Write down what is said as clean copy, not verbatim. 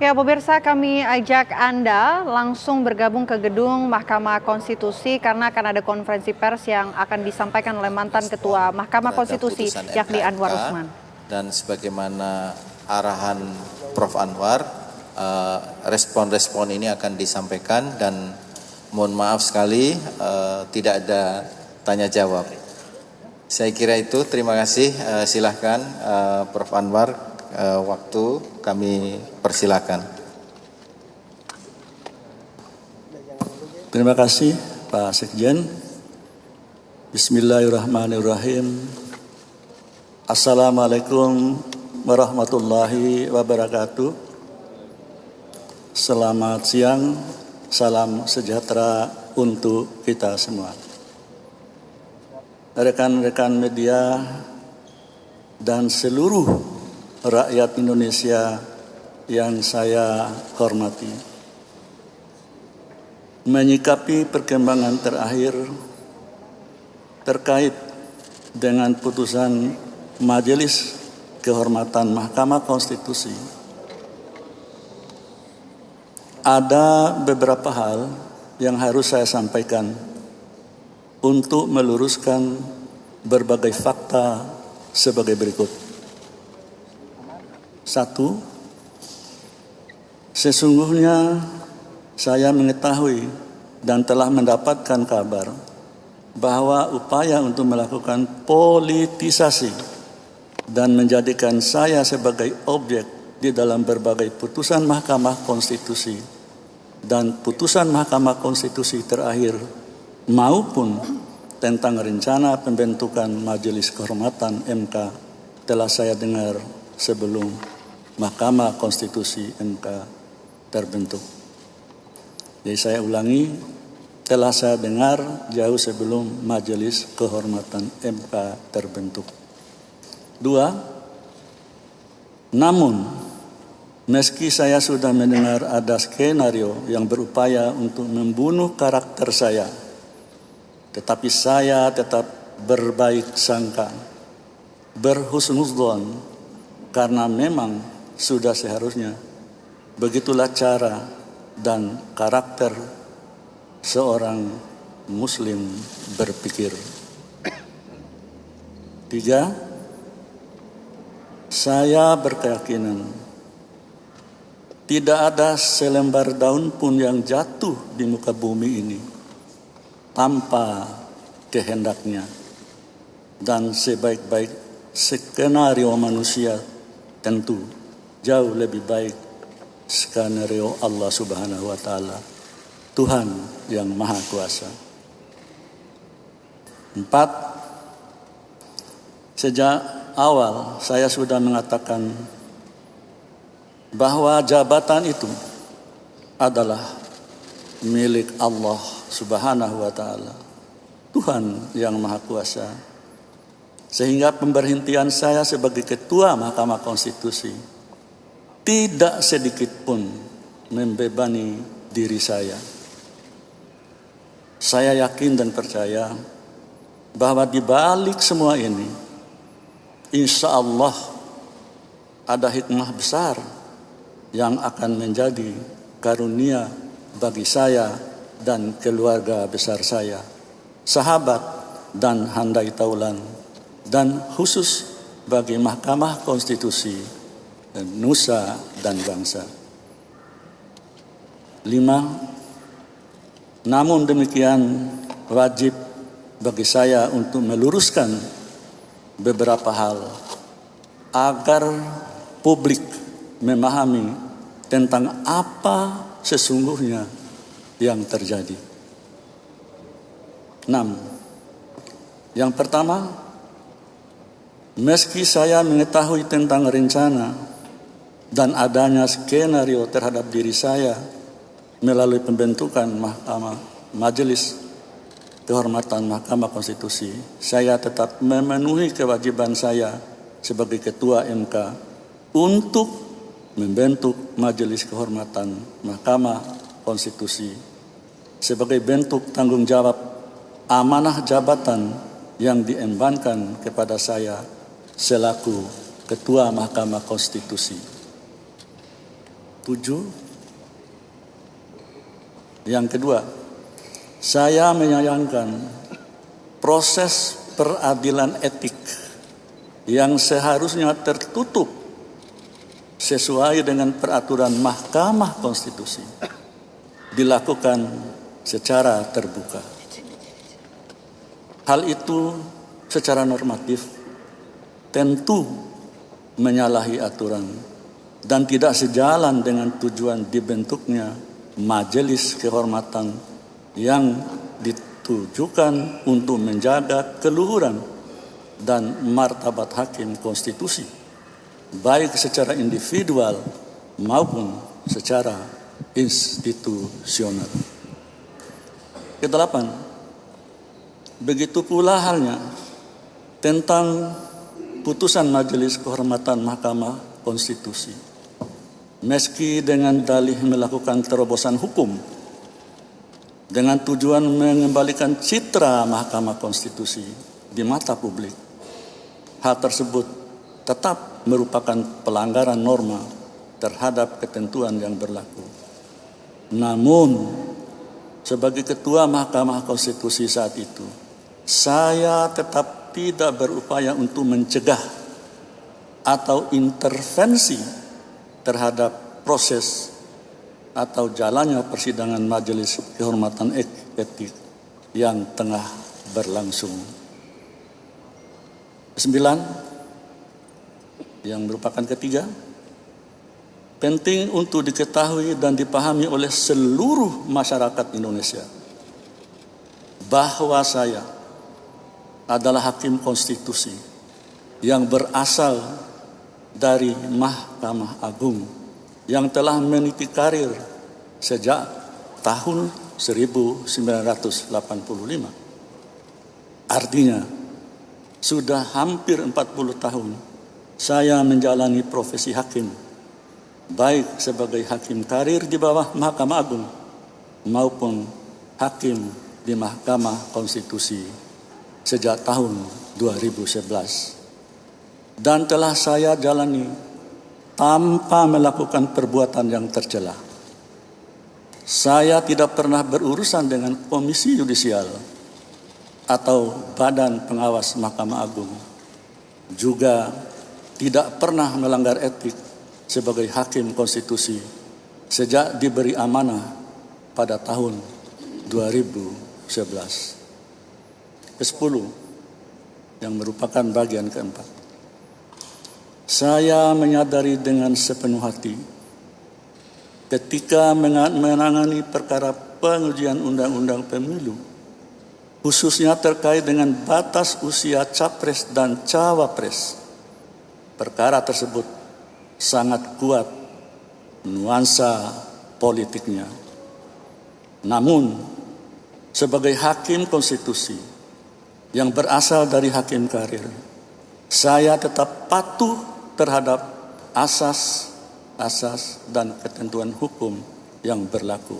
Ya, pemirsa, kami ajak Anda langsung bergabung ke gedung Mahkamah Konstitusi karena akan ada konferensi pers yang akan disampaikan oleh mantan Ketua Mahkamah Konstitusi, yakni Anwar Usman. Dan sebagaimana arahan Prof. Anwar, respon-respon ini akan disampaikan dan mohon maaf sekali tidak ada tanya jawab. Saya kira itu, terima kasih. Silahkan Prof. Anwar, waktu kami persilakan. Terima kasih Pak Sekjen. Bismillahirrahmanirrahim. Assalamualaikum warahmatullahi wabarakatuh. Selamat siang, salam sejahtera untuk kita semua. Rekan-rekan media dan seluruh rakyat Indonesia yang saya hormati. Menyikapi perkembangan terakhir terkait dengan putusan Majelis Kehormatan Mahkamah Konstitusi, ada beberapa hal yang harus saya sampaikan untuk meluruskan berbagai fakta sebagai berikut. 1. Sesungguhnya saya mengetahui dan telah mendapatkan kabar bahwa upaya untuk melakukan politisasi dan menjadikan saya sebagai objek di dalam berbagai putusan Mahkamah Konstitusi dan putusan Mahkamah Konstitusi terakhir maupun tentang rencana pembentukan Majelis Kehormatan MK telah saya dengar sebelum Mahkamah Konstitusi MK terbentuk. Jadi saya ulangi, telah saya dengar jauh sebelum Majelis Kehormatan MK terbentuk. 2. Namun, meski saya sudah mendengar ada skenario yang berupaya untuk membunuh karakter saya, tetapi saya tetap berbaik sangka, berhusnuzon, karena memang sudah seharusnya begitulah cara dan karakter seorang Muslim berpikir. 3. Saya berkeyakinan tidak ada selembar daun pun yang jatuh di muka bumi ini tanpa kehendaknya, dan sebaik-baik skenario manusia tentu jauh lebih baik skenario Allah Subhanahu wa Ta'ala, Tuhan yang Maha Kuasa. 4. Sejak awal saya sudah mengatakan bahwa jabatan itu adalah milik Allah Subhanahu wa Ta'ala, Tuhan yang Maha Kuasa. Sehingga pemberhentian saya sebagai Ketua Mahkamah Konstitusi tidak sedikit pun membebani diri saya. Saya yakin dan percaya bahwa di balik semua ini, insya Allah ada hikmah besar yang akan menjadi karunia bagi saya dan keluarga besar saya, sahabat dan handai taulan, dan khusus bagi Mahkamah Konstitusi nusa dan bangsa. 5. Namun demikian wajib bagi saya untuk meluruskan beberapa hal agar publik memahami tentang apa sesungguhnya yang terjadi. 6. Yang pertama, meski saya mengetahui tentang rencana dan adanya skenario terhadap diri saya melalui pembentukan Majelis Kehormatan Mahkamah Konstitusi, saya tetap memenuhi kewajiban saya sebagai Ketua MK untuk membentuk Majelis Kehormatan Mahkamah Konstitusi sebagai bentuk tanggung jawab amanah jabatan yang diembankan kepada saya selaku Ketua Mahkamah Konstitusi. Yang kedua, saya menyayangkan proses peradilan etik yang seharusnya tertutup sesuai dengan peraturan Mahkamah Konstitusi dilakukan secara terbuka. Hal itu secara normatif tentu menyalahi aturan dan tidak sejalan dengan tujuan dibentuknya Majelis Kehormatan yang ditujukan untuk menjaga keluhuran dan martabat hakim konstitusi, baik secara individual maupun secara institusional. Kedelapan, begitu pula halnya tentang putusan Majelis Kehormatan Mahkamah Konstitusi. Meski dengan dalih melakukan terobosan hukum dengan tujuan mengembalikan citra Mahkamah Konstitusi di mata publik, hal tersebut tetap merupakan pelanggaran norma terhadap ketentuan yang berlaku. Namun, sebagai Ketua Mahkamah Konstitusi saat itu, saya tetap tidak berupaya untuk mencegah atau intervensi terhadap proses atau jalannya persidangan Majelis Kehormatan Etik yang tengah berlangsung. 9, yang merupakan ketiga, penting untuk diketahui dan dipahami oleh seluruh masyarakat Indonesia bahwa saya adalah hakim konstitusi yang berasal dari Mahkamah Agung yang telah meniti karir sejak tahun 1985. Artinya, sudah hampir 40 tahun saya menjalani profesi hakim, baik sebagai hakim karir di bawah Mahkamah Agung maupun hakim di Mahkamah Konstitusi sejak tahun 2011. Dan telah saya jalani tanpa melakukan perbuatan yang tercela. Saya tidak pernah berurusan dengan komisi yudisial atau badan pengawas Mahkamah Agung. Juga tidak pernah melanggar etik sebagai hakim konstitusi sejak diberi amanah pada tahun 2011. Ke-10 yang merupakan bagian keempat. Saya menyadari dengan sepenuh hati ketika menangani perkara pengujian undang-undang pemilu, khususnya terkait dengan batas usia capres dan cawapres, perkara tersebut sangat kuat nuansa politiknya. Namun, sebagai hakim konstitusi yang berasal dari hakim karir, saya tetap patuh terhadap asas dan ketentuan hukum yang berlaku.